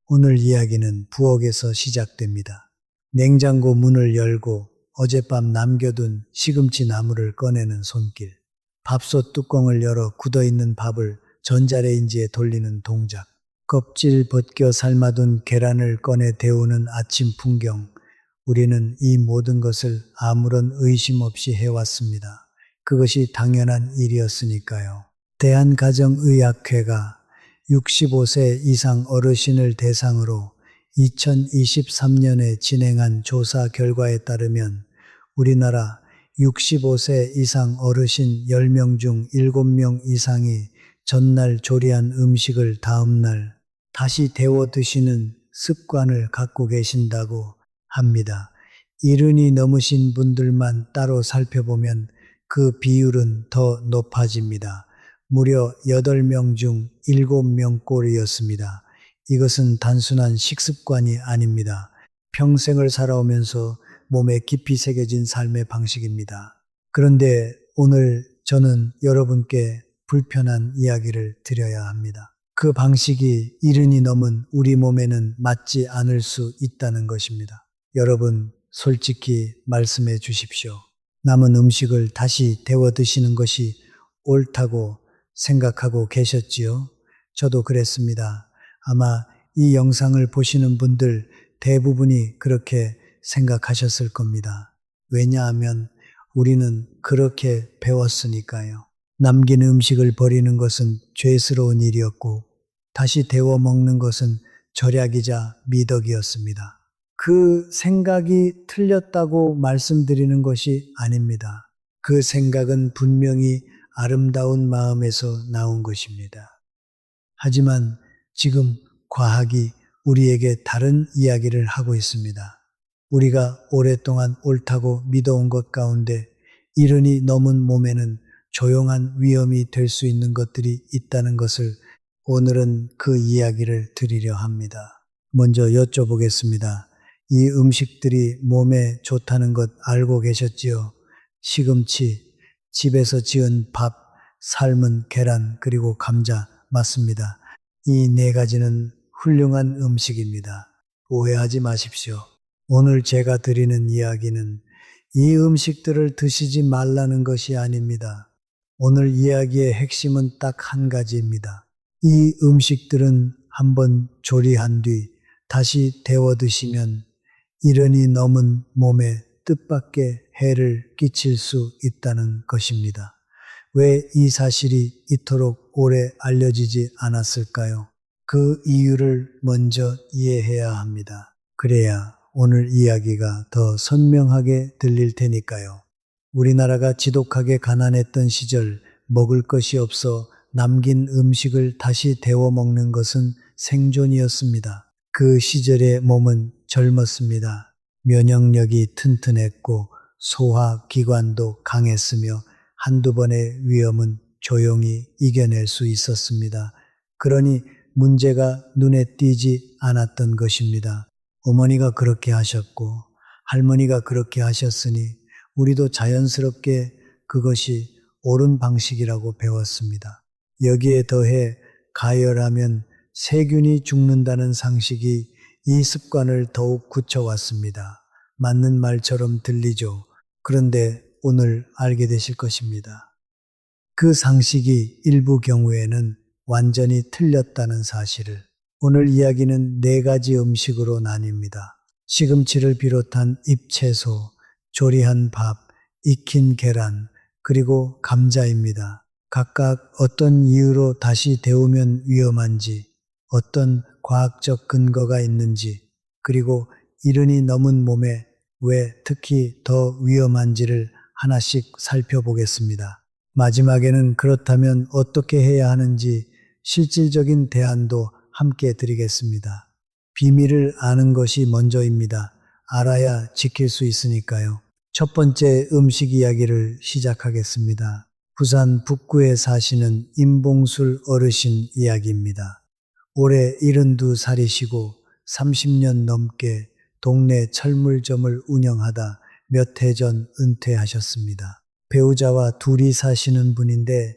오늘 이야기는 부엌에서 시작됩니다. 냉장고 문을 열고 어젯밤 남겨둔 시금치 나물을 꺼내는 손길. 밥솥 뚜껑을 열어 굳어있는 밥을 전자레인지에 돌리는 동작. 껍질 벗겨 삶아둔 계란을 꺼내 데우는 아침 풍경. 우리는 이 모든 것을 아무런 의심 없이 해왔습니다. 그것이 당연한 일이었으니까요. 대한가정의학회가 65세 이상 어르신을 대상으로 2023년에 진행한 조사 결과에 따르면 우리나라 65세 이상 어르신 10명 중 7명 이상이 전날 조리한 음식을 다음날 다시 데워 드시는 습관을 갖고 계신다고 합니다. 70이 넘으신 분들만 따로 살펴보면 그 비율은 더 높아집니다. 무려 8명 중 7명 꼴이었습니다. 이것은 단순한 식습관이 아닙니다. 평생을 살아오면서 몸에 깊이 새겨진 삶의 방식입니다. 그런데 오늘 저는 여러분께 불편한 이야기를 드려야 합니다. 그 방식이 70이 넘은 우리 몸에는 맞지 않을 수 있다는 것입니다. 여러분, 솔직히 말씀해 주십시오. 남은 음식을 다시 데워 드시는 것이 옳다고 생각하고 계셨지요? 저도 그랬습니다. 아마 이 영상을 보시는 분들 대부분이 그렇게 생각하셨을 겁니다. 왜냐하면 우리는 그렇게 배웠으니까요. 남긴 음식을 버리는 것은 죄스러운 일이었고 다시 데워 먹는 것은 절약이자 미덕이었습니다. 그 생각이 틀렸다고 말씀드리는 것이 아닙니다. 그 생각은 분명히 아름다운 마음에서 나온 것입니다. 하지만 지금 과학이 우리에게 다른 이야기를 하고 있습니다. 우리가 오랫동안 옳다고 믿어온 것 가운데 70이 넘은 몸에는 조용한 위험이 될 수 있는 것들이 있다는 것을 오늘은 그 이야기를 드리려 합니다. 먼저 여쭤보겠습니다. 이 음식들이 몸에 좋다는 것 알고 계셨지요? 시금치, 집에서 지은 밥, 삶은 계란, 그리고 감자 맞습니다. 이 네 가지는 훌륭한 음식입니다. 오해하지 마십시오. 오늘 제가 드리는 이야기는 이 음식들을 드시지 말라는 것이 아닙니다. 오늘 이야기의 핵심은 딱 한 가지입니다. 이 음식들은 한번 조리한 뒤 다시 데워 드시면 70이 넘은 몸에 뜻밖의 해를 끼칠 수 있다는 것입니다. 왜 이 사실이 이토록 오래 알려지지 않았을까요? 그 이유를 먼저 이해해야 합니다. 그래야 오늘 이야기가 더 선명하게 들릴 테니까요. 우리나라가 지독하게 가난했던 시절 먹을 것이 없어 남긴 음식을 다시 데워 먹는 것은 생존이었습니다. 그 시절의 몸은 젊었습니다. 면역력이 튼튼했고 소화기관도 강했으며 한두 번의 위험은 조용히 이겨낼 수 있었습니다. 그러니 문제가 눈에 띄지 않았던 것입니다. 어머니가 그렇게 하셨고 할머니가 그렇게 하셨으니 우리도 자연스럽게 그것이 옳은 방식이라고 배웠습니다. 여기에 더해 가열하면 세균이 죽는다는 상식이 이 습관을 더욱 굳혀왔습니다. 맞는 말처럼 들리죠. 그런데 오늘 알게 되실 것입니다. 그 상식이 일부 경우에는 완전히 틀렸다는 사실을. 오늘 이야기는 네 가지 음식으로 나뉩니다. 시금치를 비롯한 잎채소, 조리한 밥, 익힌 계란, 그리고 감자입니다. 각각 어떤 이유로 다시 데우면 위험한지, 어떤 과학적 근거가 있는지, 그리고 70이 넘은 몸에 왜 특히 더 위험한지를 하나씩 살펴보겠습니다. 마지막에는 그렇다면 어떻게 해야 하는지 실질적인 대안도 함께 드리겠습니다. 비밀을 아는 것이 먼저입니다. 알아야 지킬 수 있으니까요. 첫 번째 음식 이야기를 시작하겠습니다. 부산 북구에 사시는 임봉술 어르신 이야기입니다. 올해 72살이시고 30년 넘게 동네 철물점을 운영하다 몇 해 전 은퇴하셨습니다. 배우자와 둘이 사시는 분인데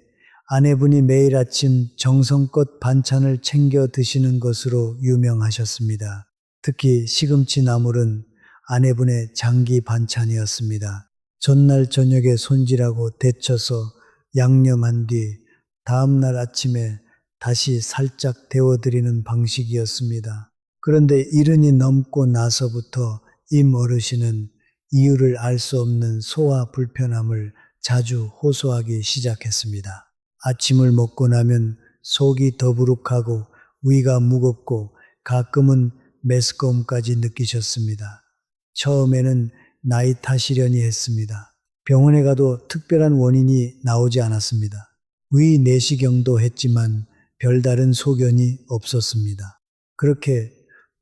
아내분이 매일 아침 정성껏 반찬을 챙겨 드시는 것으로 유명하셨습니다. 특히 시금치 나물은 아내분의 장기 반찬이었습니다. 전날 저녁에 손질하고 데쳐서 양념한 뒤 다음날 아침에 다시 살짝 데워드리는 방식이었습니다. 그런데 이른이 넘고 나서부터 임 어르신은 이유를 알 수 없는 소화 불편함을 자주 호소하기 시작했습니다. 아침을 먹고 나면 속이 더부룩하고 위가 무겁고 가끔은 메스꺼움까지 느끼셨습니다. 처음에는 나이 탓이려니 했습니다. 병원에 가도 특별한 원인이 나오지 않았습니다. 위 내시경도 했지만 별다른 소견이 없었습니다. 그렇게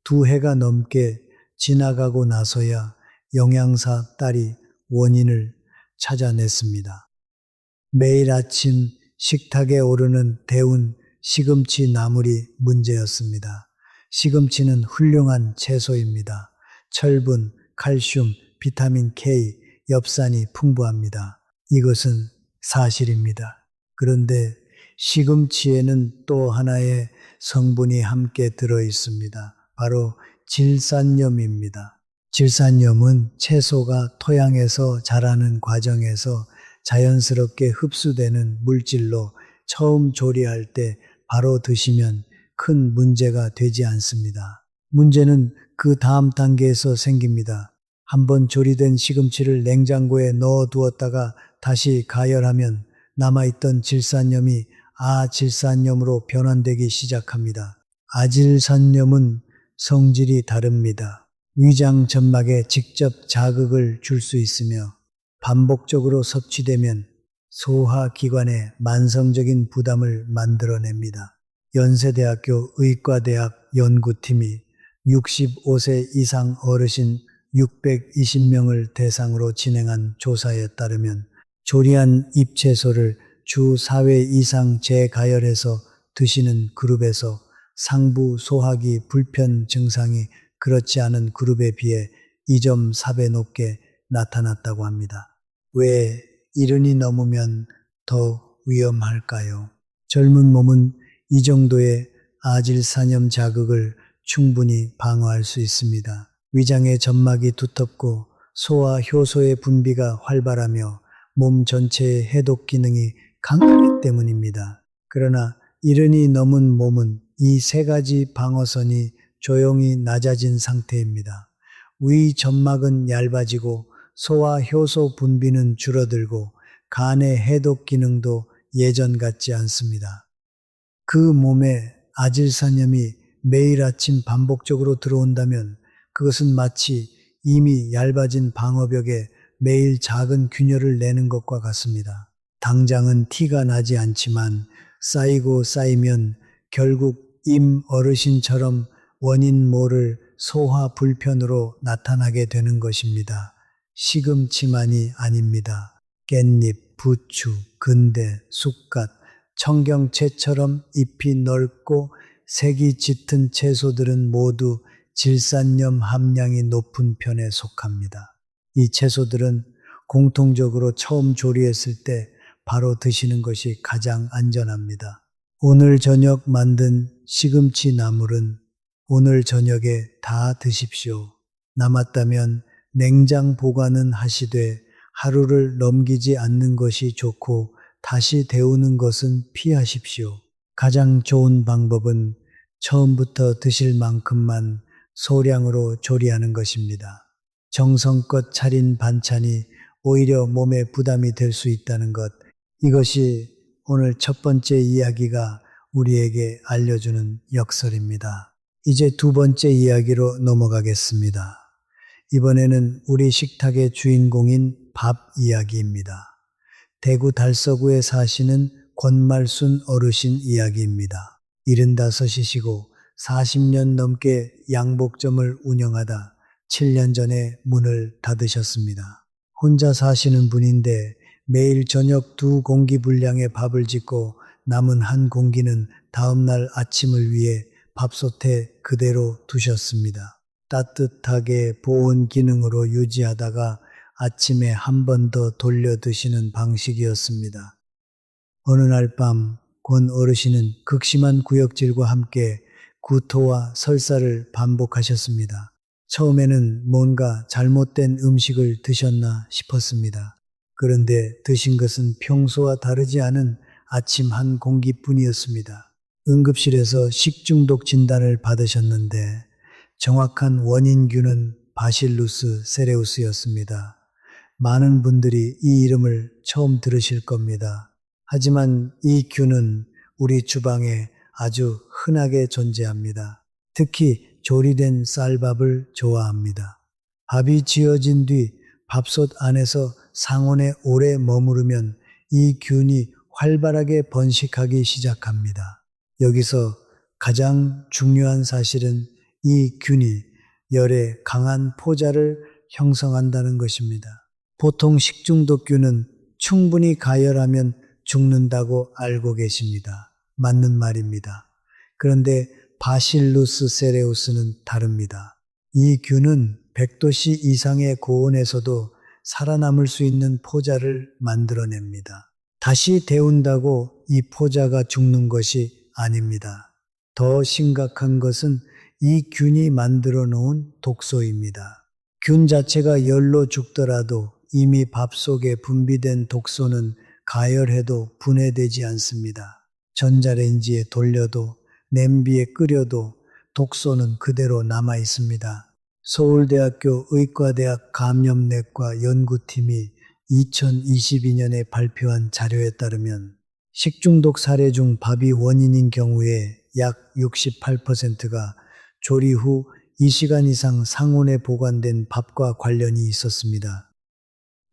2해가 넘게 지나가고 나서야 영양사 딸이 원인을 찾아냈습니다. 매일 아침 식탁에 오르는 데운 시금치 나물이 문제였습니다. 시금치는 훌륭한 채소입니다. 철분, 칼슘, 비타민 K, 엽산이 풍부합니다. 이것은 사실입니다. 그런데 시금치에는 또 하나의 성분이 함께 들어 있습니다. 바로 질산염입니다. 질산염은 채소가 토양에서 자라는 과정에서 자연스럽게 흡수되는 물질로 처음 조리할 때 바로 드시면 큰 문제가 되지 않습니다. 문제는 그 다음 단계에서 생깁니다. 한번 조리된 시금치를 냉장고에 넣어 두었다가 다시 가열하면 남아있던 질산염이 아질산염으로 변환되기 시작합니다. 아질산염은 성질이 다릅니다. 위장 점막에 직접 자극을 줄 수 있으며 반복적으로 섭취되면 소화기관에 만성적인 부담을 만들어냅니다. 연세대학교 의과대학 연구팀이 65세 이상 어르신 620명을 대상으로 진행한 조사에 따르면 조리한 잎채소를 주 4회 이상 재가열해서 드시는 그룹에서 상부 소화기 불편 증상이 그렇지 않은 그룹에 비해 2.4배 높게 나타났다고 합니다. 왜 이른이 넘으면 더 위험할까요? 젊은 몸은 이 정도의 아질산염 자극을 충분히 방어할 수 있습니다. 위장의 점막이 두텁고 소화 효소의 분비가 활발하며 몸 전체의 해독 기능이 강하기 때문입니다. 그러나 이른이 넘은 몸은 이 3가지 방어선이 조용히 낮아진 상태입니다. 위 점막은 얇아지고 소화 효소 분비는 줄어들고 간의 해독 기능도 예전 같지 않습니다. 그 몸에 아질산염이 매일 아침 반복적으로 들어온다면 그것은 마치 이미 얇아진 방어벽에 매일 작은 균열을 내는 것과 같습니다. 당장은 티가 나지 않지만 쌓이고 쌓이면 결국 임 어르신처럼 원인 모를 소화 불편으로 나타나게 되는 것입니다. 시금치만이 아닙니다. 깻잎, 부추, 근대, 쑥갓, 청경채처럼 잎이 넓고 색이 짙은 채소들은 모두 질산염 함량이 높은 편에 속합니다. 이 채소들은 공통적으로 처음 조리했을 때 바로 드시는 것이 가장 안전합니다. 오늘 저녁 만든 시금치 나물은 오늘 저녁에 다 드십시오. 남았다면 냉장 보관은 하시되 하루를 넘기지 않는 것이 좋고 다시 데우는 것은 피하십시오. 가장 좋은 방법은 처음부터 드실 만큼만 소량으로 조리하는 것입니다. 정성껏 차린 반찬이 오히려 몸에 부담이 될 수 있다는 것, 이것이 오늘 첫 번째 이야기가 우리에게 알려주는 역설입니다. 이제 2번째 이야기로 넘어가겠습니다. 이번에는 우리 식탁의 주인공인 밥 이야기입니다. 대구 달서구에 사시는 권말순 어르신 이야기입니다. 75이시고 40년 넘게 양복점을 운영하다 7년 전에 문을 닫으셨습니다. 혼자 사시는 분인데 매일 저녁 2공기 분량의 밥을 짓고 남은 1공기는 다음날 아침을 위해 밥솥에 그대로 두셨습니다. 따뜻하게 보온 기능으로 유지하다가 아침에 한 번 더 돌려 드시는 방식이었습니다. 어느 날 밤 권 어르신은 극심한 구역질과 함께 구토와 설사를 반복하셨습니다. 처음에는 뭔가 잘못된 음식을 드셨나 싶었습니다. 그런데 드신 것은 평소와 다르지 않은 아침 한 공기뿐이었습니다. 응급실에서 식중독 진단을 받으셨는데 정확한 원인균은 바실루스 세레우스였습니다. 많은 분들이 이 이름을 처음 들으실 겁니다. 하지만 이 균은 우리 주방에 아주 흔하게 존재합니다. 특히 조리된 쌀밥을 좋아합니다. 밥이 지어진 뒤 밥솥 안에서 상온에 오래 머무르면 이 균이 활발하게 번식하기 시작합니다. 여기서 가장 중요한 사실은 이 균이 열에 강한 포자를 형성한다는 것입니다. 보통 식중독균은 충분히 가열하면 죽는다고 알고 계십니다. 맞는 말입니다. 그런데 바실루스 세레우스는 다릅니다. 이 균은 100도씨 이상의 고온에서도 살아남을 수 있는 포자를 만들어냅니다. 다시 데운다고 이 포자가 죽는 것이 아닙니다. 더 심각한 것은 이 균이 만들어 놓은 독소입니다. 균 자체가 열로 죽더라도 이미 밥 속에 분비된 독소는 가열해도 분해되지 않습니다. 전자레인지에 돌려도 냄비에 끓여도 독소는 그대로 남아 있습니다. 서울대학교 의과대학 감염내과 연구팀이 2022년에 발표한 자료에 따르면 식중독 사례 중 밥이 원인인 경우에 약 68%가 조리 후 2시간 이상 상온에 보관된 밥과 관련이 있었습니다.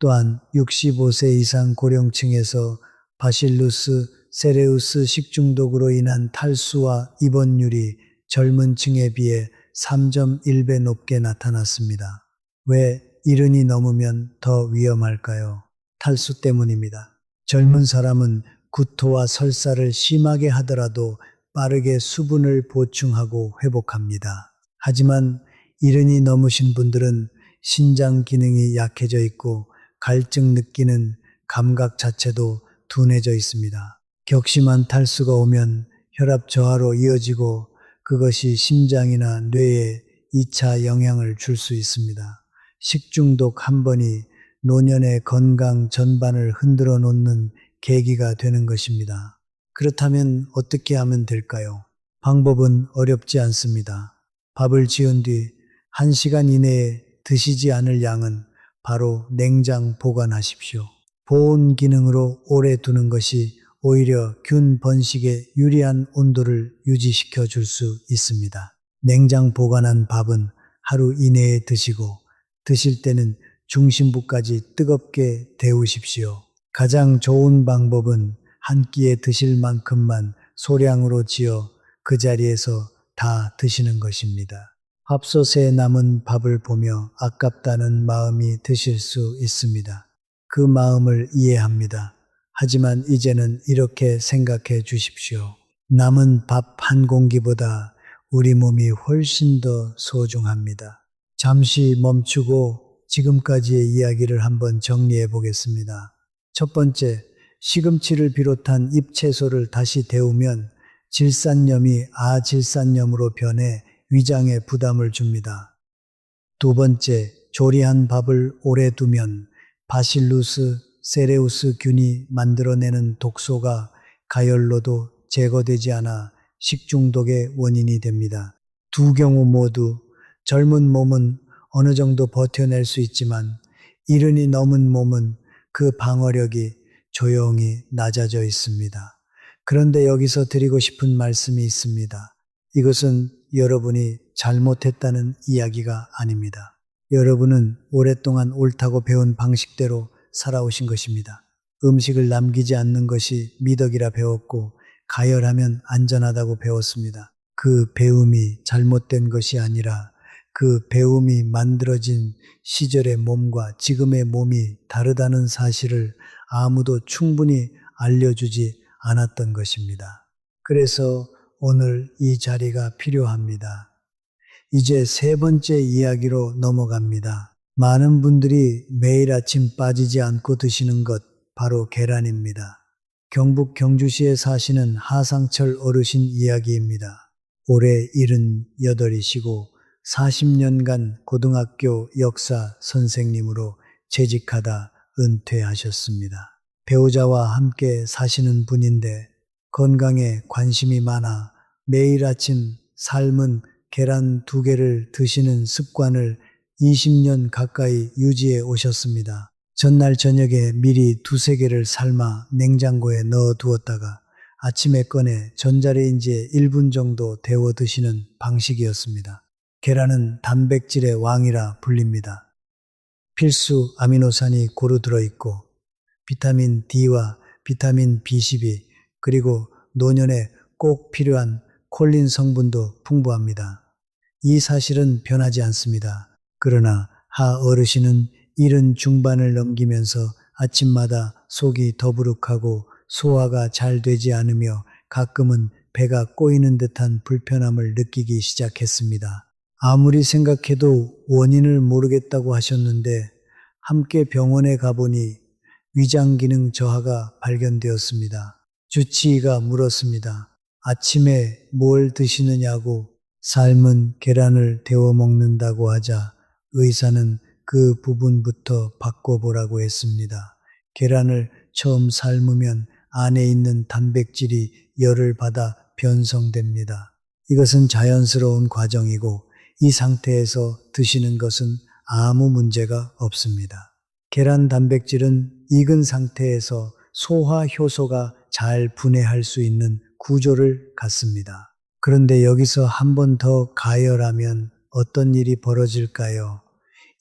또한 65세 이상 고령층에서 바실루스 세레우스 식중독으로 인한 탈수와 입원율이 젊은 층에 비해 3.1배 높게 나타났습니다. 왜 70이 넘으면 더 위험할까요? 탈수 때문입니다. 젊은 사람은 구토와 설사를 심하게 하더라도 빠르게 수분을 보충하고 회복합니다. 하지만 70이 넘으신 분들은 신장 기능이 약해져 있고 갈증 느끼는 감각 자체도 둔해져 있습니다. 격심한 탈수가 오면 혈압 저하로 이어지고 그것이 심장이나 뇌에 2차 영향을 줄 수 있습니다. 식중독 한 번이 노년의 건강 전반을 흔들어 놓는 계기가 되는 것입니다. 그렇다면 어떻게 하면 될까요? 방법은 어렵지 않습니다. 밥을 지은 뒤 1시간 이내에 드시지 않을 양은 바로 냉장 보관하십시오. 보온 기능으로 오래 두는 것이 오히려 균 번식에 유리한 온도를 유지시켜 줄 수 있습니다. 냉장 보관한 밥은 하루 이내에 드시고 드실 때는 중심부까지 뜨겁게 데우십시오. 가장 좋은 방법은 한 끼에 드실 만큼만 소량으로 지어 그 자리에서 다 드시는 것입니다. 밥솥에 남은 밥을 보며 아깝다는 마음이 드실 수 있습니다. 그 마음을 이해합니다. 하지만 이제는 이렇게 생각해 주십시오. 남은 밥 한 공기보다 우리 몸이 훨씬 더 소중합니다. 잠시 멈추고 지금까지의 이야기를 한번 정리해 보겠습니다. 첫 번째, 시금치를 비롯한 잎채소를 다시 데우면 질산염이 아질산염으로 변해 위장에 부담을 줍니다. 두 번째, 조리한 밥을 오래 두면 바실루스 세레우스 균이 만들어내는 독소가 가열로도 제거되지 않아 식중독의 원인이 됩니다. 두 경우 모두 젊은 몸은 어느 정도 버텨낼 수 있지만 70이 넘은 몸은 그 방어력이 조용히 낮아져 있습니다. 그런데 여기서 드리고 싶은 말씀이 있습니다. 이것은 여러분이 잘못했다는 이야기가 아닙니다. 여러분은 오랫동안 옳다고 배운 방식대로 살아오신 것입니다. 음식을 남기지 않는 것이 미덕이라 배웠고 가열하면 안전하다고 배웠습니다. 그 배움이 잘못된 것이 아니라 그 배움이 만들어진 시절의 몸과 지금의 몸이 다르다는 사실을 아무도 충분히 알려주지 않았던 것입니다. 그래서 오늘 이 자리가 필요합니다. 이제 세 번째 이야기로 넘어갑니다. 많은 분들이 매일 아침 빠지지 않고 드시는 것, 바로 계란입니다. 경북 경주시에 사시는 하상철 어르신 이야기입니다. 올해 78이시고 40년간 고등학교 역사 선생님으로 재직하다 은퇴하셨습니다. 배우자와 함께 사시는 분인데 건강에 관심이 많아 매일 아침 삶은 계란 2개를 드시는 습관을 20년 가까이 유지해 오셨습니다. 전날 저녁에 미리 2~3개를 삶아 냉장고에 넣어 두었다가 아침에 꺼내 전자레인지에 1분 정도 데워 드시는 방식이었습니다. 계란은 단백질의 왕이라 불립니다. 필수 아미노산이 고루 들어있고 비타민 D와 비타민 B12 그리고 노년에 꼭 필요한 콜린 성분도 풍부합니다. 이 사실은 변하지 않습니다. 그러나 하 어르신은 70 중반을 넘기면서 아침마다 속이 더부룩하고 소화가 잘 되지 않으며 가끔은 배가 꼬이는 듯한 불편함을 느끼기 시작했습니다. 아무리 생각해도 원인을 모르겠다고 하셨는데 함께 병원에 가보니 위장 기능 저하가 발견되었습니다. 주치의가 물었습니다. 아침에 뭘 드시느냐고 삶은 계란을 데워 먹는다고 하자 의사는 그 부분부터 바꿔보라고 했습니다. 계란을 처음 삶으면 안에 있는 단백질이 열을 받아 변성됩니다. 이것은 자연스러운 과정이고 이 상태에서 드시는 것은 아무 문제가 없습니다. 계란 단백질은 익은 상태에서 소화 효소가 잘 분해할 수 있는 구조를 갖습니다. 그런데 여기서 한 번 더 가열하면 어떤 일이 벌어질까요?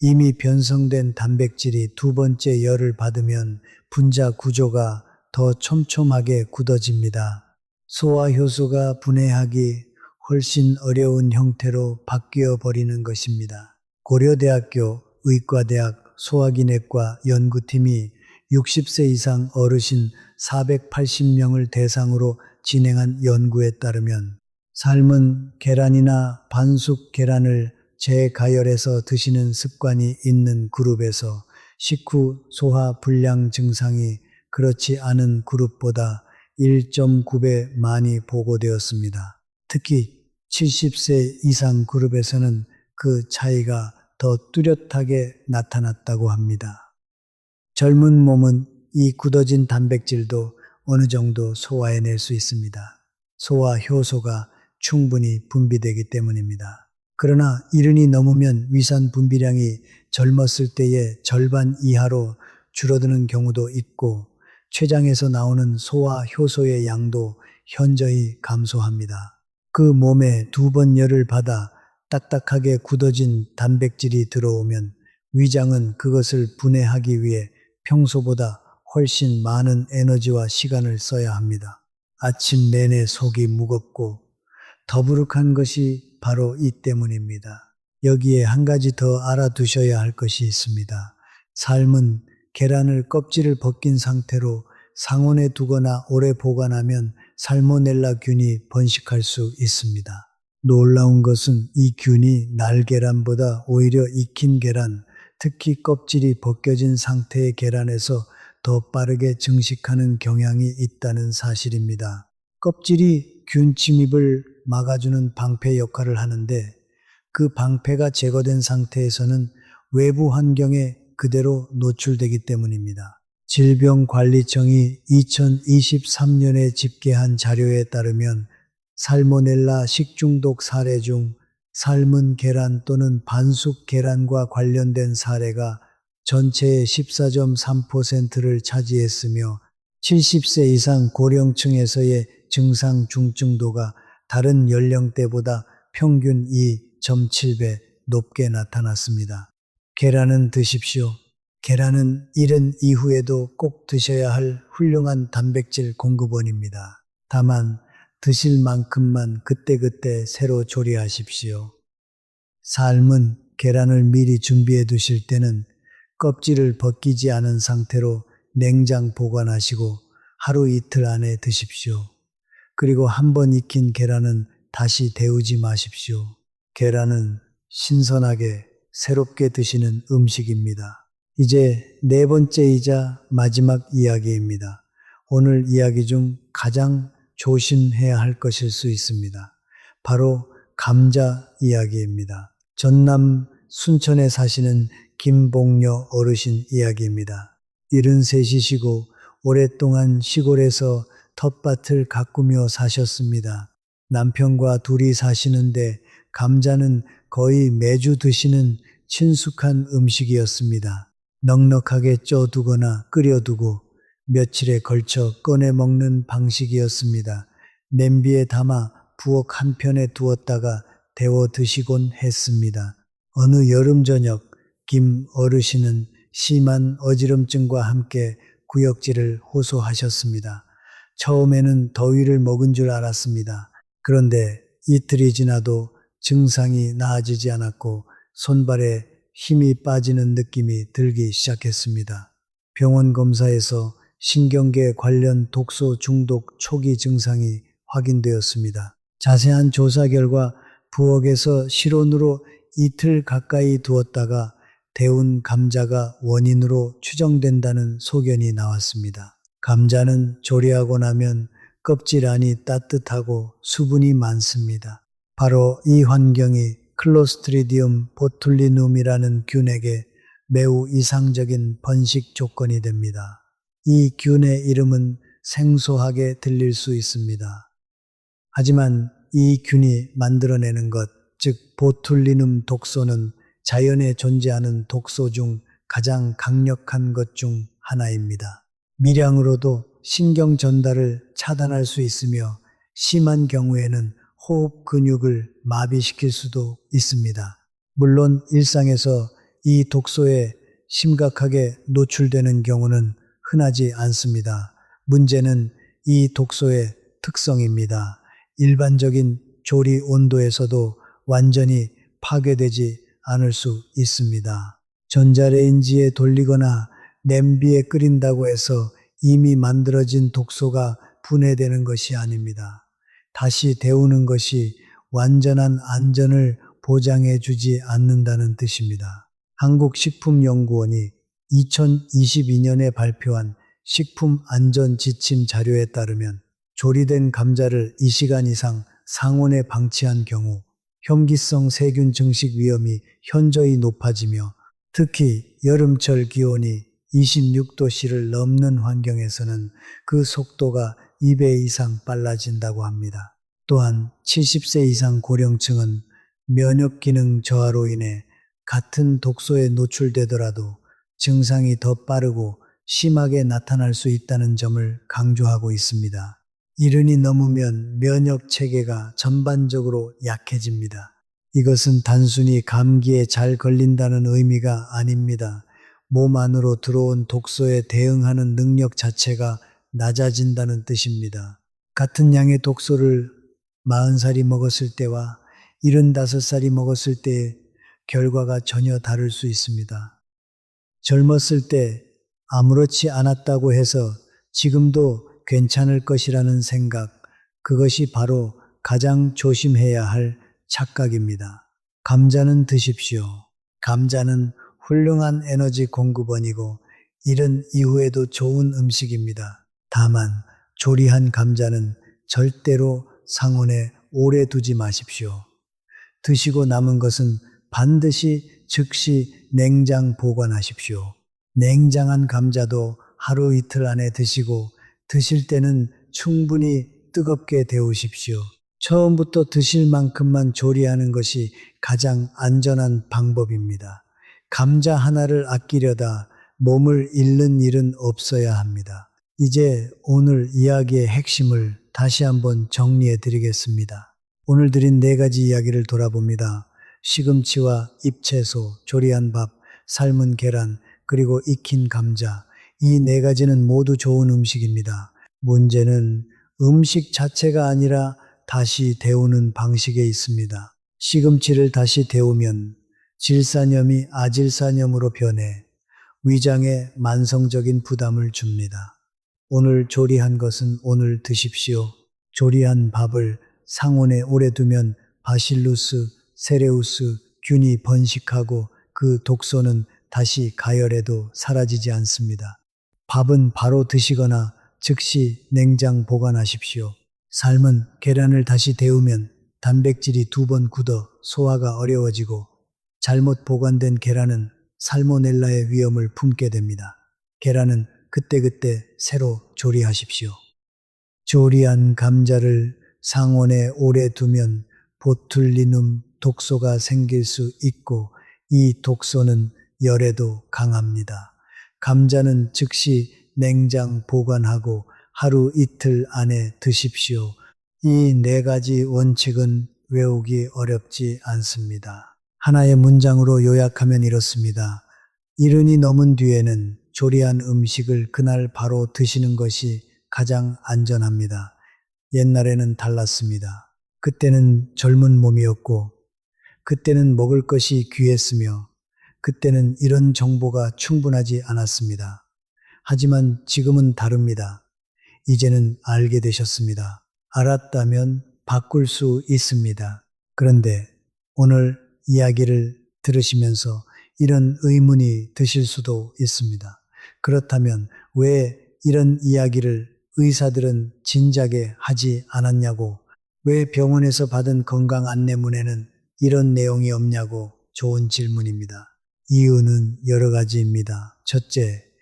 이미 변성된 단백질이 2번째 열을 받으면 분자 구조가 더 촘촘하게 굳어집니다. 소화 효소가 분해하기 훨씬 어려운 형태로 바뀌어 버리는 것입니다. 고려대학교 의과대학 소화기내과 연구팀이 60세 이상 어르신 480명을 대상으로 진행한 연구에 따르면 삶은 계란이나 반숙 계란을 재가열해서 드시는 습관이 있는 그룹에서 식후 소화 불량 증상이 그렇지 않은 그룹보다 1.9배 많이 보고되었습니다. 특히 70세 이상 그룹에서는 그 차이가 더 뚜렷하게 나타났다고 합니다. 젊은 몸은 이 굳어진 단백질도 어느 정도 소화해낼 수 있습니다. 소화 효소가 충분히 분비되기 때문입니다. 그러나 70이 넘으면 위산 분비량이 젊었을 때의 절반 이하로 줄어드는 경우도 있고 췌장에서 나오는 소화 효소의 양도 현저히 감소합니다. 그 몸에 2번 열을 받아 딱딱하게 굳어진 단백질이 들어오면 위장은 그것을 분해하기 위해 평소보다 훨씬 많은 에너지와 시간을 써야 합니다. 아침 내내 속이 무겁고 더부룩한 것이 바로 이 때문입니다. 여기에 한 가지 더 알아두셔야 할 것이 있습니다. 삶은 계란을 껍질을 벗긴 상태로 상온에 두거나 오래 보관하면 살모넬라 균이 번식할 수 있습니다. 놀라운 것은 이 균이 날계란보다 오히려 익힌 계란, 특히 껍질이 벗겨진 상태의 계란에서 더 빠르게 증식하는 경향이 있다는 사실입니다. 껍질이 균 침입을 막아주는 방패 역할을 하는데 그 방패가 제거된 상태에서는 외부 환경에 그대로 노출되기 때문입니다. 질병관리청이 2023년에 집계한 자료에 따르면 살모넬라 식중독 사례 중 삶은 계란 또는 반숙 계란과 관련된 사례가 전체의 14.3%를 차지했으며 70세 이상 고령층에서의 증상 중증도가 다른 연령대보다 평균 2.7배 높게 나타났습니다. 계란은 드십시오. 계란은 이른 이후에도 꼭 드셔야 할 훌륭한 단백질 공급원입니다. 다만 드실 만큼만 그때그때 새로 조리하십시오. 삶은 계란을 미리 준비해 두실 때는 껍질을 벗기지 않은 상태로 냉장 보관하시고 하루 이틀 안에 드십시오. 그리고 한번 익힌 계란은 다시 데우지 마십시오. 계란은 신선하게 새롭게 드시는 음식입니다. 이제 4번째이자 마지막 이야기입니다. 오늘 이야기 중 가장 조심해야 할 것일 수 있습니다. 바로 감자 이야기입니다. 전남 순천에 사시는 김봉녀 어르신 이야기입니다. 73이시고 오랫동안 시골에서 텃밭을 가꾸며 사셨습니다. 남편과 둘이 사시는데 감자는 거의 매주 드시는 친숙한 음식이었습니다. 넉넉하게 쪄두거나 끓여두고 며칠에 걸쳐 꺼내 먹는 방식이었습니다. 냄비에 담아 부엌 한편에 두었다가 데워 드시곤 했습니다. 어느 여름 저녁 김 어르신은 심한 어지럼증과 함께 구역질을 호소하셨습니다. 처음에는 더위를 먹은 줄 알았습니다. 그런데 이틀이 지나도 증상이 나아지지 않았고 손발에 힘이 빠지는 느낌이 들기 시작했습니다. 병원 검사에서 신경계 관련 독소 중독 초기 증상이 확인되었습니다. 자세한 조사 결과 부엌에서 실온으로 이틀 가까이 두었다가 데운 감자가 원인으로 추정된다는 소견이 나왔습니다. 감자는 조리하고 나면 껍질 안이 따뜻하고 수분이 많습니다. 바로 이 환경이 클로스트리디움 보툴리눔이라는 균에게 매우 이상적인 번식 조건이 됩니다. 이 균의 이름은 생소하게 들릴 수 있습니다. 하지만 이 균이 만들어내는 것, 즉 보툴리눔 독소는 자연에 존재하는 독소 중 가장 강력한 것 중 하나입니다. 미량으로도 신경 전달을 차단할 수 있으며 심한 경우에는 호흡 근육을 마비시킬 수도 있습니다. 물론 일상에서 이 독소에 심각하게 노출되는 경우는 흔하지 않습니다. 문제는 이 독소의 특성입니다. 일반적인 조리 온도에서도 완전히 파괴되지 않을 수 있습니다. 전자레인지에 돌리거나 냄비에 끓인다고 해서 이미 만들어진 독소가 분해되는 것이 아닙니다. 다시 데우는 것이 완전한 안전을 보장해 주지 않는다는 뜻입니다. 한국식품연구원이 2022년에 발표한 식품안전지침 자료에 따르면 조리된 감자를 2시간 이상 상온에 방치한 경우 혐기성 세균 증식 위험이 현저히 높아지며 특히 여름철 기온이 26도씨를 넘는 환경에서는 그 속도가 2배 이상 빨라진다고 합니다. 또한 70세 이상 고령층은 면역 기능 저하로 인해 같은 독소에 노출되더라도 증상이 더 빠르고 심하게 나타날 수 있다는 점을 강조하고 있습니다. 이른이 넘으면 면역 체계가 전반적으로 약해집니다. 이것은 단순히 감기에 잘 걸린다는 의미가 아닙니다. 몸 안으로 들어온 독소에 대응하는 능력 자체가 낮아진다는 뜻입니다. 같은 양의 독소를 40살이 먹었을 때와 75살이 먹었을 때의 결과가 전혀 다를 수 있습니다. 젊었을 때 아무렇지 않았다고 해서 지금도 괜찮을 것이라는 생각, 그것이 바로 가장 조심해야 할 착각입니다. 감자는 드십시오. 감자는 훌륭한 에너지 공급원이고 이른 이후에도 좋은 음식입니다. 다만 조리한 감자는 절대로 상온에 오래 두지 마십시오. 드시고 남은 것은 반드시 즉시 냉장 보관하십시오. 냉장한 감자도 하루 이틀 안에 드시고 드실 때는 충분히 뜨겁게 데우십시오. 처음부터 드실 만큼만 조리하는 것이 가장 안전한 방법입니다. 감자 하나를 아끼려다 몸을 잃는 일은 없어야 합니다. 이제 오늘 이야기의 핵심을 다시 한번 정리해 드리겠습니다. 오늘 드린 4가지 이야기를 돌아봅니다. 시금치와 잎채소, 조리한 밥, 삶은 계란, 그리고 익힌 감자. 이 4가지는 모두 좋은 음식입니다. 문제는 음식 자체가 아니라 다시 데우는 방식에 있습니다. 시금치를 다시 데우면 질산염이 아질산염으로 변해 위장에 만성적인 부담을 줍니다. 오늘 조리한 것은 오늘 드십시오. 조리한 밥을 상온에 오래 두면 바실루스, 세레우스 균이 번식하고 그 독소는 다시 가열해도 사라지지 않습니다. 밥은 바로 드시거나 즉시 냉장 보관하십시오. 삶은 계란을 다시 데우면 단백질이 2번 굳어 소화가 어려워지고 잘못 보관된 계란은 살모넬라의 위험을 품게 됩니다. 계란은 그때그때 새로 조리하십시오. 조리한 감자를 상온에 오래 두면 보툴리눔 독소가 생길 수 있고 이 독소는 열에도 강합니다. 감자는 즉시 냉장 보관하고 하루 이틀 안에 드십시오. 이 4가지 원칙은 외우기 어렵지 않습니다. 하나의 문장으로 요약하면 이렇습니다. 이른이 넘은 뒤에는 조리한 음식을 그날 바로 드시는 것이 가장 안전합니다. 옛날에는 달랐습니다. 그때는 젊은 몸이었고, 그때는 먹을 것이 귀했으며, 그때는 이런 정보가 충분하지 않았습니다. 하지만 지금은 다릅니다. 이제는 알게 되셨습니다. 알았다면 바꿀 수 있습니다. 그런데 오늘 이야기를 들으시면서 이런 의문이 드실 수도 있습니다. 그렇다면 왜 이런 이야기를 의사들은 진작에 하지 않았냐고, 왜 병원에서 받은 건강 안내문에는 이런 내용이 없냐고 좋은 질문입니다. 이유는 여러 가지입니다. 첫째,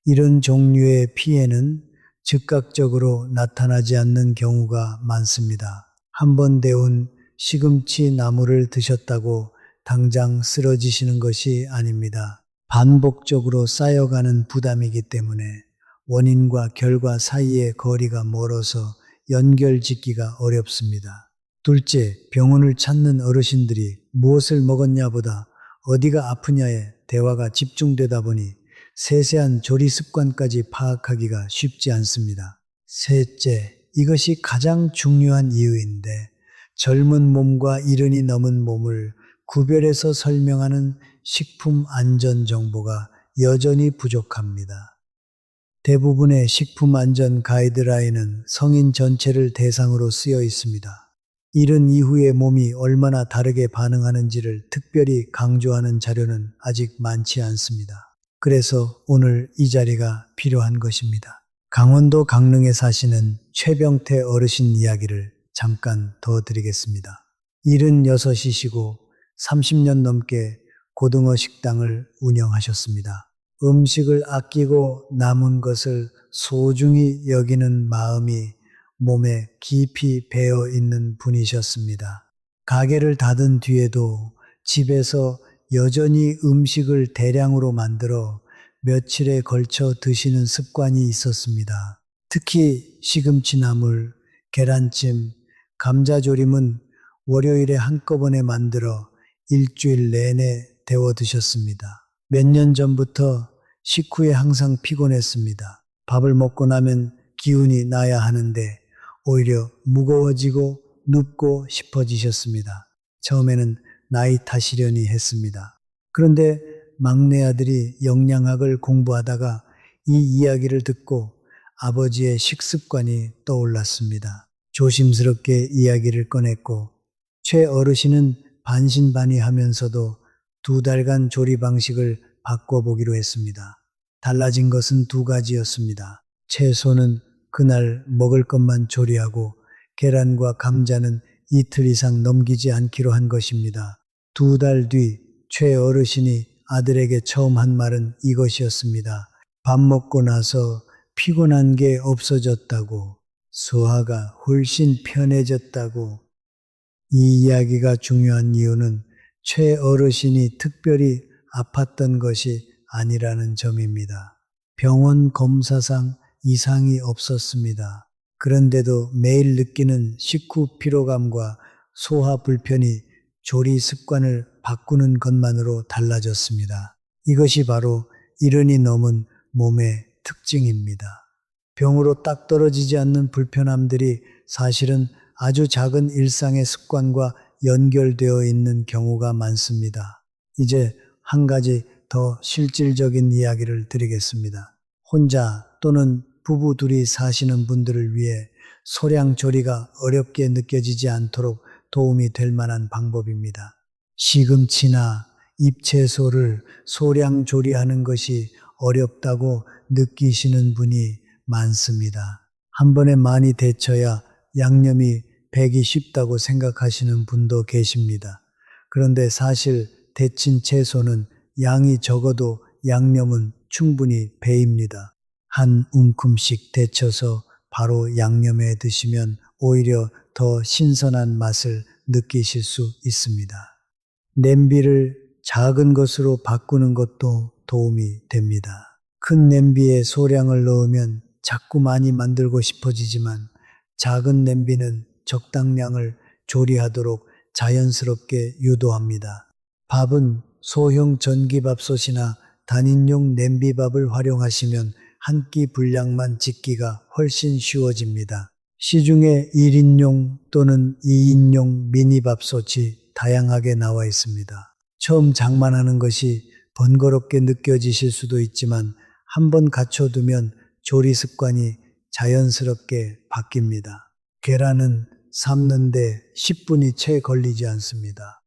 이런 종류의 피해는 즉각적으로 나타나지 않는 경우가 많습니다. 한번 데운 시금치 나물을 드셨다고 당장 쓰러지시는 것이 아닙니다. 반복적으로 쌓여가는 부담이기 때문에 원인과 결과 사이의 거리가 멀어서 연결짓기가 어렵습니다. 둘째, 병원을 찾는 어르신들이 무엇을 먹었냐보다 어디가 아프냐에 대화가 집중되다 보니 세세한 조리 습관까지 파악하기가 쉽지 않습니다. 셋째, 이것이 가장 중요한 이유인데 젊은 몸과 이른이 넘은 몸을 구별해서 설명하는 식품 안전 정보가 여전히 부족합니다. 대부분의 식품 안전 가이드라인은 성인 전체를 대상으로 쓰여 있습니다. 이른 이후에 몸이 얼마나 다르게 반응하는지를 특별히 강조하는 자료는 아직 많지 않습니다. 그래서 오늘 이 자리가 필요한 것입니다. 강원도 강릉에 사시는 최병태 어르신 이야기를 잠깐 더 드리겠습니다. 76이시고 30년 넘게 고등어 식당을 운영하셨습니다. 음식을 아끼고 남은 것을 소중히 여기는 마음이 몸에 깊이 배어 있는 분이셨습니다. 가게를 닫은 뒤에도 집에서 여전히 음식을 대량으로 만들어 며칠에 걸쳐 드시는 습관이 있었습니다. 특히 시금치나물, 계란찜, 감자조림은 월요일에 한꺼번에 만들어 일주일 내내 데워 드셨습니다. 몇 년 전부터 식후에 항상 피곤했습니다. 밥을 먹고 나면 기운이 나야 하는데 오히려 무거워지고 눕고 싶어지셨습니다. 처음에는 나이 탓이려니 했습니다. 그런데 막내 아들이 영양학을 공부하다가 이 이야기를 듣고 아버지의 식습관이 떠올랐습니다. 조심스럽게 이야기를 꺼냈고 최 어르신은 반신반의하면서도 2달간 조리 방식을 바꿔보기로 했습니다. 달라진 것은 2가지였습니다. 채소는 그날 먹을 것만 조리하고 계란과 감자는 이틀 이상 넘기지 않기로 한 것입니다. 2달 뒤 최 어르신이 아들에게 처음 한 말은 이것이었습니다. 밥 먹고 나서 피곤한 게 없어졌다고, 소화가 훨씬 편해졌다고. 이 이야기가 중요한 이유는 최 어르신이 특별히 아팠던 것이 아니라는 점입니다. 병원 검사상 이상이 없었습니다. 그런데도 매일 느끼는 식후 피로감과 소화 불편이 조리 습관을 바꾸는 것만으로 달라졌습니다. 이것이 바로 이른이 넘은 몸의 특징입니다. 병으로 딱 떨어지지 않는 불편함들이 사실은 아주 작은 일상의 습관과 연결되어 있는 경우가 많습니다. 이제 한 가지 더 실질적인 이야기를 드리겠습니다. 혼자 또는 부부 둘이 사시는 분들을 위해 소량 조리가 어렵게 느껴지지 않도록 도움이 될 만한 방법입니다. 시금치나 잎채소를 소량 조리하는 것이 어렵다고 느끼시는 분이 많습니다. 한 번에 많이 데쳐야 양념이 배기 쉽다고 생각하시는 분도 계십니다. 그런데 사실 데친 채소는 양이 적어도 양념은 충분히 배입니다. 한 움큼씩 데쳐서 바로 양념에 드시면 오히려 더 신선한 맛을 느끼실 수 있습니다. 냄비를 작은 것으로 바꾸는 것도 도움이 됩니다. 큰 냄비에 소량을 넣으면 자꾸 많이 만들고 싶어지지만 작은 냄비는 적당량을 조리하도록 자연스럽게 유도합니다. 밥은 소형 전기밥솥이나 단인용 냄비밥을 활용하시면 한 끼 분량만 짓기가 훨씬 쉬워집니다. 시중에 1인용 또는 2인용 미니밥솥이 다양하게 나와 있습니다. 처음 장만하는 것이 번거롭게 느껴지실 수도 있지만 한번 갖춰두면 조리 습관이 자연스럽게 바뀝니다. 계란은 삶는데 10분이 채 걸리지 않습니다.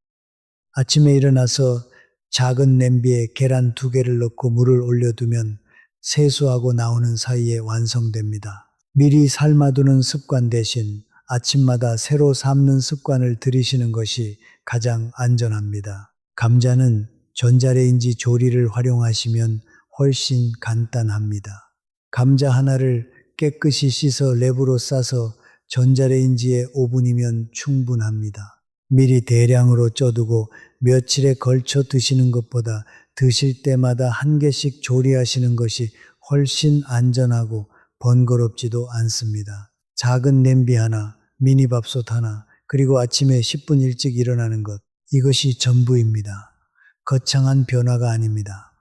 아침에 일어나서 작은 냄비에 계란 2개를 넣고 물을 올려두면 세수하고 나오는 사이에 완성됩니다. 미리 삶아두는 습관 대신 아침마다 새로 삶는 습관을 들이시는 것이 가장 안전합니다. 감자는 전자레인지 조리를 활용하시면 훨씬 간단합니다. 감자 하나를 깨끗이 씻어 랩으로 싸서 전자레인지에 5분이면 충분합니다. 미리 대량으로 쪄두고 며칠에 걸쳐 드시는 것보다 드실 때마다 한 개씩 조리하시는 것이 훨씬 안전하고 번거롭지도 않습니다. 작은 냄비 하나, 미니밥솥 하나, 그리고 아침에 10분 일찍 일어나는 것, 이것이 전부입니다. 거창한 변화가 아닙니다.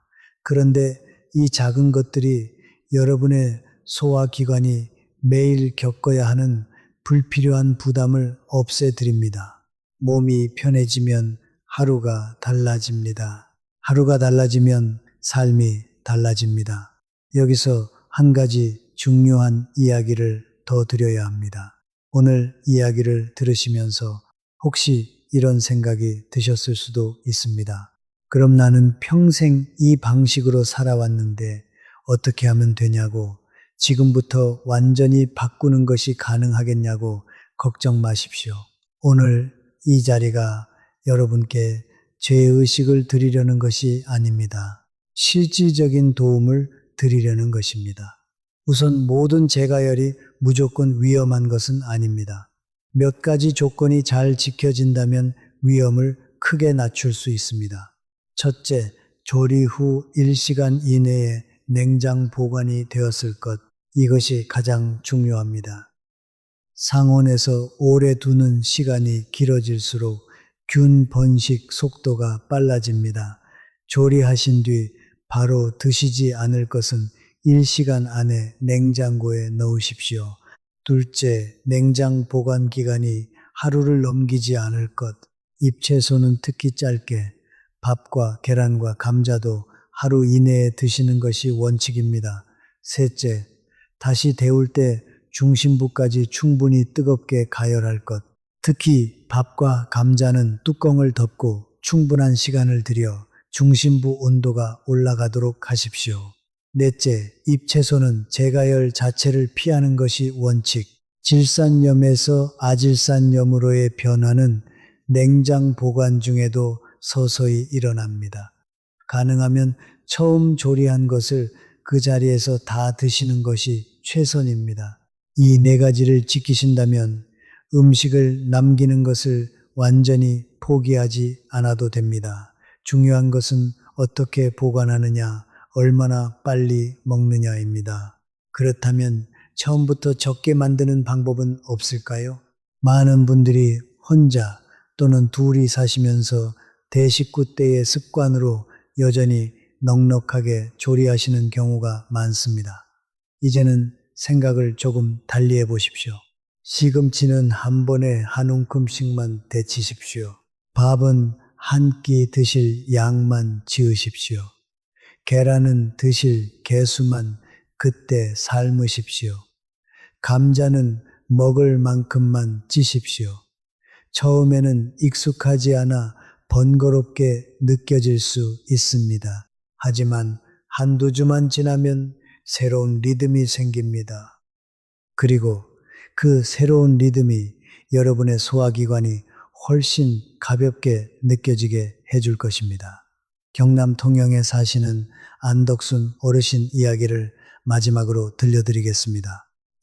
그런데 이 작은 것들이 여러분의 소화기관이 매일 겪어야 하는 불필요한 부담을 없애드립니다. 몸이 편해지면 하루가 달라집니다. 하루가 달라지면 삶이 달라집니다. 여기서 한 가지 중요한 이야기를 더 드려야 합니다. 오늘 이야기를 들으시면서 혹시 이런 생각이 드셨을 수도 있습니다. 그럼 나는 평생 이 방식으로 살아왔는데 어떻게 하면 되냐고, 지금부터 완전히 바꾸는 것이 가능하겠냐고 걱정 마십시오. 오늘 이 자리가 여러분께 죄의식을 드리려는 것이 아닙니다. 실질적인 도움을 드리려는 것입니다. 우선 모든 재가열이 무조건 위험한 것은 아닙니다. 몇 가지 조건이 잘 지켜진다면 위험을 크게 낮출 수 있습니다. 첫째, 조리 후 1시간 이내에 냉장 보관이 되었을 것. 이것이 가장 중요합니다. 상온에서 오래 두는 시간이 길어질수록 균 번식 속도가 빨라집니다. 조리하신 뒤 바로 드시지 않을 것은 1시간 안에 냉장고에 넣으십시오. 둘째, 냉장 보관 기간이 하루를 넘기지 않을 것. 잎채소는 특히 짧게, 밥과 계란과 감자도 하루 이내에 드시는 것이 원칙입니다. 셋째, 다시 데울 때 중심부까지 충분히 뜨겁게 가열할 것. 특히 밥과 감자는 뚜껑을 덮고 충분한 시간을 들여 중심부 온도가 올라가도록 하십시오. 넷째, 잎채소는 재가열 자체를 피하는 것이 원칙. 질산염에서 아질산염으로의 변화는 냉장 보관 중에도 서서히 일어납니다. 가능하면 처음 조리한 것을 그 자리에서 다 드시는 것이 최선입니다. 이 4가지를 지키신다면 음식을 남기는 것을 완전히 포기하지 않아도 됩니다. 중요한 것은 어떻게 보관하느냐, 얼마나 빨리 먹느냐입니다. 그렇다면 처음부터 적게 만드는 방법은 없을까요? 많은 분들이 혼자 또는 둘이 사시면서 대식구 때의 습관으로 여전히 넉넉하게 조리하시는 경우가 많습니다. 이제는 생각을 조금 달리 해보십시오. 시금치는 한 번에 한 움큼씩만 데치십시오. 밥은 한 끼 드실 양만 지으십시오. 계란은 드실 개수만 그때 삶으십시오. 감자는 먹을 만큼만 찌십시오. 처음에는 익숙하지 않아 번거롭게 느껴질 수 있습니다. 하지만 한두 주만 지나면 새로운 리듬이 생깁니다. 그리고 그 새로운 리듬이 여러분의 소화기관이 훨씬 가볍게 느껴지게 해줄 것입니다. 경남 통영에 사시는 안덕순 어르신 이야기를 마지막으로 들려드리겠습니다.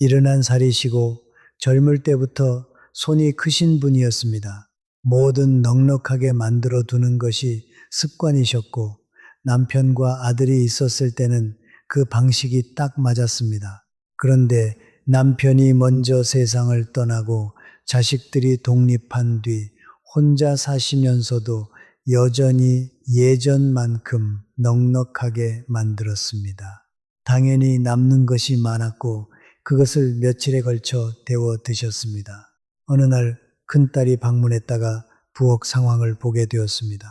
70살이시고 젊을 때부터 손이 크신 분이었습니다. 뭐든 넉넉하게 만들어 두는 것이 습관이셨고 남편과 아들이 있었을 때는 그 방식이 딱 맞았습니다. 그런데 남편이 먼저 세상을 떠나고 자식들이 독립한 뒤 혼자 사시면서도 여전히 예전만큼 넉넉하게 만들었습니다. 당연히 남는 것이 많았고 그것을 며칠에 걸쳐 데워 드셨습니다. 어느 날 큰딸이 방문했다가 부엌 상황을 보게 되었습니다.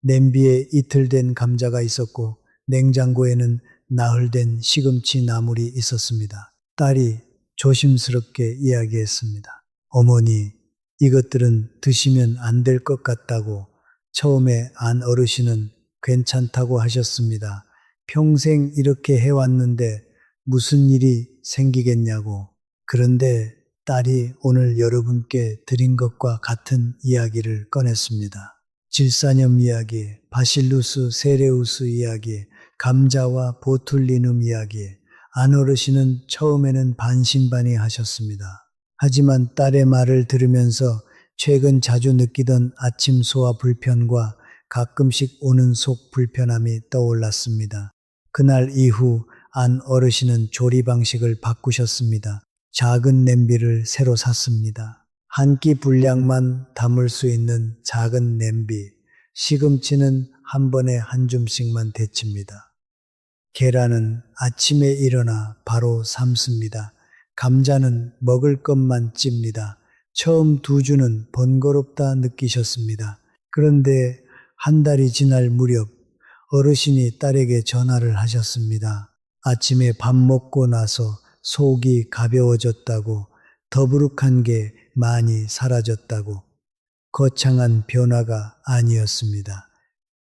냄비에 이틀 된 감자가 있었고 냉장고에는 나흘 된 시금치 나물이 있었습니다. 딸이 조심스럽게 이야기했습니다. 어머니, 이것들은 드시면 안 될 것 같다고 처음에 안 어르신은 괜찮다고 하셨습니다. 평생 이렇게 해왔는데 무슨 일이 생기겠냐고. 그런데 딸이 오늘 여러분께 드린 것과 같은 이야기를 꺼냈습니다. 질사염 이야기, 바실루스 세레우스 이야기, 감자와 보툴리눔 이야기. 안 어르신은 처음에는 반신반의하셨습니다. 하지만 딸의 말을 들으면서 최근 자주 느끼던 아침 소화 불편과 가끔씩 오는 속 불편함이 떠올랐습니다. 그날 이후 안 어르신은 조리 방식을 바꾸셨습니다. 작은 냄비를 새로 샀습니다. 한 끼 분량만 담을 수 있는 작은 냄비, 시금치는 한 번에 한 줌씩만 데칩니다. 계란은 아침에 일어나 바로 삶습니다. 감자는 먹을 것만 찝니다. 처음 2주는 번거롭다 느끼셨습니다. 그런데 한 달이 지날 무렵 어르신이 딸에게 전화를 하셨습니다. 아침에 밥 먹고 나서 속이 가벼워졌다고, 더부룩한 게 많이 사라졌다고. 거창한 변화가 아니었습니다.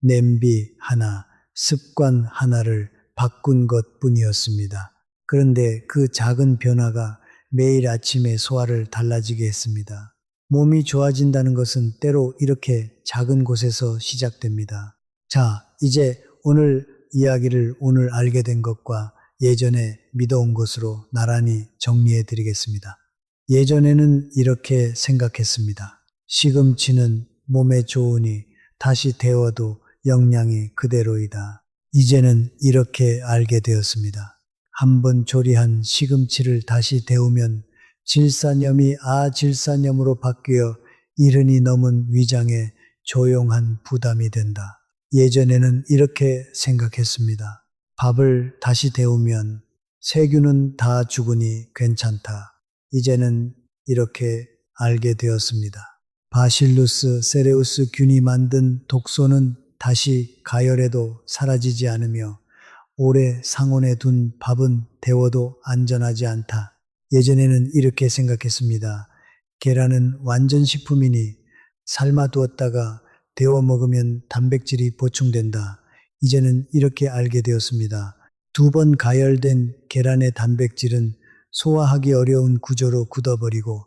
냄비 하나, 습관 하나를 바꾼 것 뿐이었습니다. 그런데 그 작은 변화가 매일 아침에 소화를 달라지게 했습니다. 몸이 좋아진다는 것은 때로 이렇게 작은 곳에서 시작됩니다. 자, 이제 오늘 이야기를 오늘 알게 된 것과 예전에 믿어온 것으로 나란히 정리해 드리겠습니다. 예전에는 이렇게 생각했습니다. 시금치는 몸에 좋으니 다시 데워도 영양이 그대로이다. 이제는 이렇게 알게 되었습니다. 한번 조리한 시금치를 다시 데우면 질산염이 아질산염으로 바뀌어 이른이 넘은 위장에 조용한 부담이 된다. 예전에는 이렇게 생각했습니다. 밥을 다시 데우면 세균은 다 죽으니 괜찮다. 이제는 이렇게 알게 되었습니다. 바실루스 세레우스 균이 만든 독소는 다시 가열해도 사라지지 않으며 오래 상온에 둔 밥은 데워도 안전하지 않다. 예전에는 이렇게 생각했습니다. 계란은 완전식품이니 삶아두었다가 데워 먹으면 단백질이 보충된다. 이제는 이렇게 알게 되었습니다. 2번 가열된 계란의 단백질은 소화하기 어려운 구조로 굳어버리고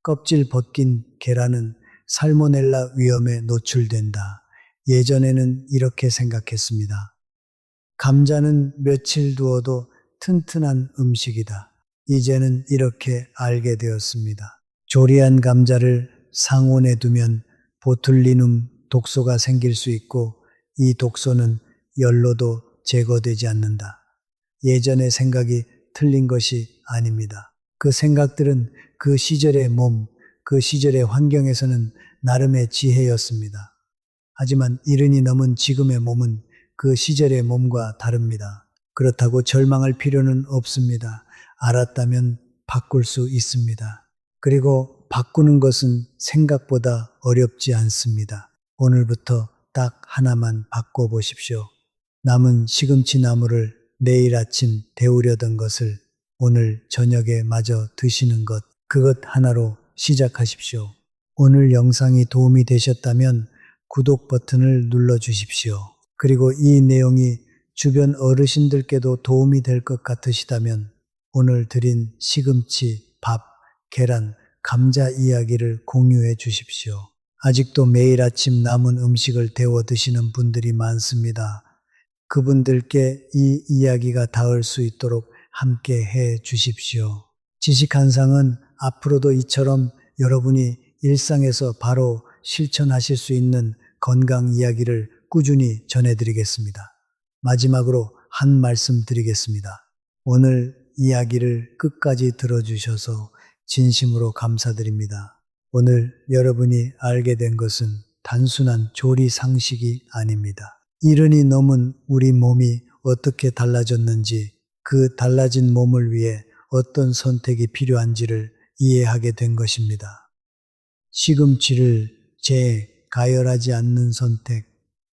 껍질 벗긴 계란은 살모넬라 위험에 노출된다. 예전에는 이렇게 생각했습니다. 감자는 며칠 두어도 튼튼한 음식이다. 이제는 이렇게 알게 되었습니다. 조리한 감자를 상온에 두면 보툴리눔 독소가 생길 수 있고 이 독소는 열로도 제거되지 않는다. 예전의 생각이 틀린 것이 아닙니다. 그 생각들은 그 시절의 몸, 그 시절의 환경에서는 나름의 지혜였습니다. 하지만 이른이 넘은 지금의 몸은 그 시절의 몸과 다릅니다. 그렇다고 절망할 필요는 없습니다. 알았다면 바꿀 수 있습니다. 그리고 바꾸는 것은 생각보다 어렵지 않습니다. 오늘부터 딱 하나만 바꿔보십시오. 남은 시금치 나물을 내일 아침 데우려던 것을 오늘 저녁에 마저 드시는 것, 그것 하나로 시작하십시오. 오늘 영상이 도움이 되셨다면 구독 버튼을 눌러주십시오. 그리고 이 내용이 주변 어르신들께도 도움이 될 것 같으시다면 오늘 드린 시금치, 밥, 계란, 감자 이야기를 공유해 주십시오. 아직도 매일 아침 남은 음식을 데워 드시는 분들이 많습니다. 그분들께 이 이야기가 닿을 수 있도록 함께 해 주십시오. 지식 한 상은 앞으로도 이처럼 여러분이 일상에서 바로 실천하실 수 있는 건강 이야기를 꾸준히 전해드리겠습니다. 마지막으로 한 말씀 드리겠습니다. 오늘 이야기를 끝까지 들어주셔서 진심으로 감사드립니다. 오늘 여러분이 알게 된 것은 단순한 조리 상식이 아닙니다. 이른이 넘은 우리 몸이 어떻게 달라졌는지, 그 달라진 몸을 위해 어떤 선택이 필요한지를 이해하게 된 것입니다. 시금치를 가열하지 않는 선택,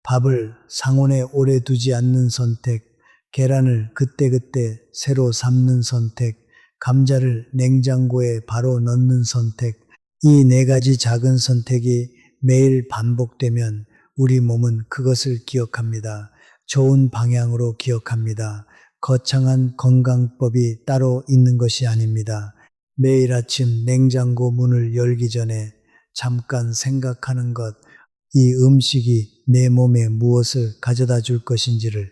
밥을 상온에 오래 두지 않는 선택, 계란을 그때그때 새로 삶는 선택, 감자를 냉장고에 바로 넣는 선택, 이 네 가지 작은 선택이 매일 반복되면 우리 몸은 그것을 기억합니다. 좋은 방향으로 기억합니다. 거창한 건강법이 따로 있는 것이 아닙니다. 매일 아침 냉장고 문을 열기 전에 잠깐 생각하는 것, 이 음식이 내 몸에 무엇을 가져다 줄 것인지를,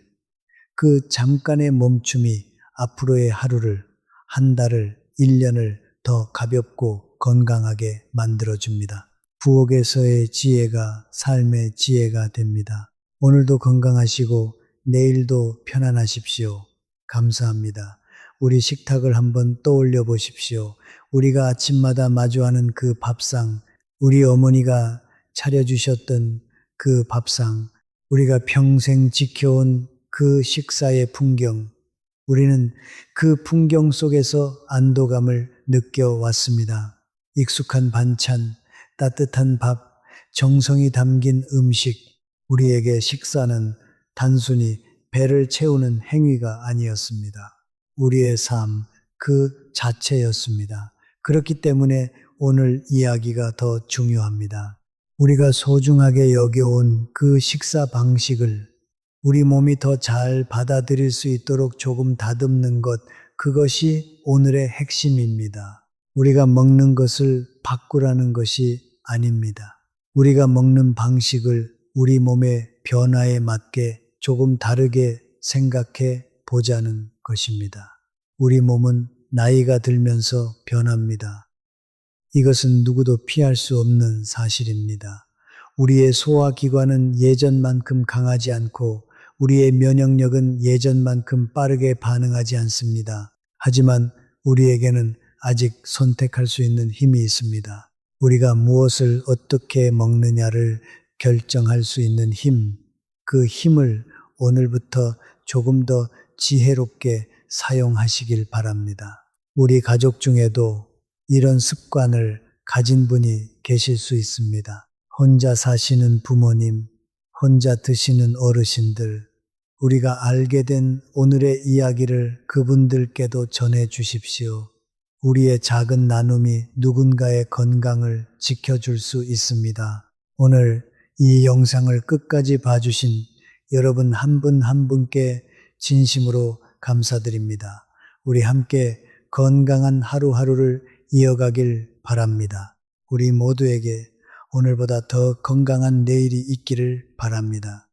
그 잠깐의 멈춤이 앞으로의 하루를, 한 달을, 1년을 더 가볍고 건강하게 만들어줍니다. 부엌에서의 지혜가 삶의 지혜가 됩니다. 오늘도 건강하시고 내일도 편안하십시오. 감사합니다. 우리 식탁을 한번 떠올려 보십시오. 우리가 아침마다 마주하는 그 밥상, 우리 어머니가 차려주셨던 그 밥상, 우리가 평생 지켜온 그 식사의 풍경, 우리는 그 풍경 속에서 안도감을 느껴왔습니다. 익숙한 반찬, 따뜻한 밥, 정성이 담긴 음식, 우리에게 식사는 단순히 배를 채우는 행위가 아니었습니다. 우리의 삶 그 자체였습니다. 그렇기 때문에 오늘 이야기가 더 중요합니다. 우리가 소중하게 여겨온 그 식사 방식을 우리 몸이 더 잘 받아들일 수 있도록 조금 다듬는 것, 그것이 오늘의 핵심입니다. 우리가 먹는 것을 바꾸라는 것이 아닙니다. 우리가 먹는 방식을 우리 몸의 변화에 맞게 조금 다르게 생각해 보자는 것입니다. 우리 몸은 나이가 들면서 변합니다. 이것은 누구도 피할 수 없는 사실입니다. 우리의 소화기관은 예전만큼 강하지 않고 우리의 면역력은 예전만큼 빠르게 반응하지 않습니다. 하지만 우리에게는 아직 선택할 수 있는 힘이 있습니다. 우리가 무엇을 어떻게 먹느냐를 결정할 수 있는 힘, 그 힘을 오늘부터 조금 더 지혜롭게 사용하시길 바랍니다. 우리 가족 중에도 이런 습관을 가진 분이 계실 수 있습니다. 혼자 사시는 부모님, 혼자 드시는 어르신들, 우리가 알게 된 오늘의 이야기를 그분들께도 전해 주십시오. 우리의 작은 나눔이 누군가의 건강을 지켜줄 수 있습니다. 오늘 이 영상을 끝까지 봐주신 여러분 한 분 한 분께 진심으로 감사드립니다. 우리 함께 건강한 하루하루를 이어가길 바랍니다. 우리 모두에게 오늘보다 더 건강한 내일이 있기를 바랍니다.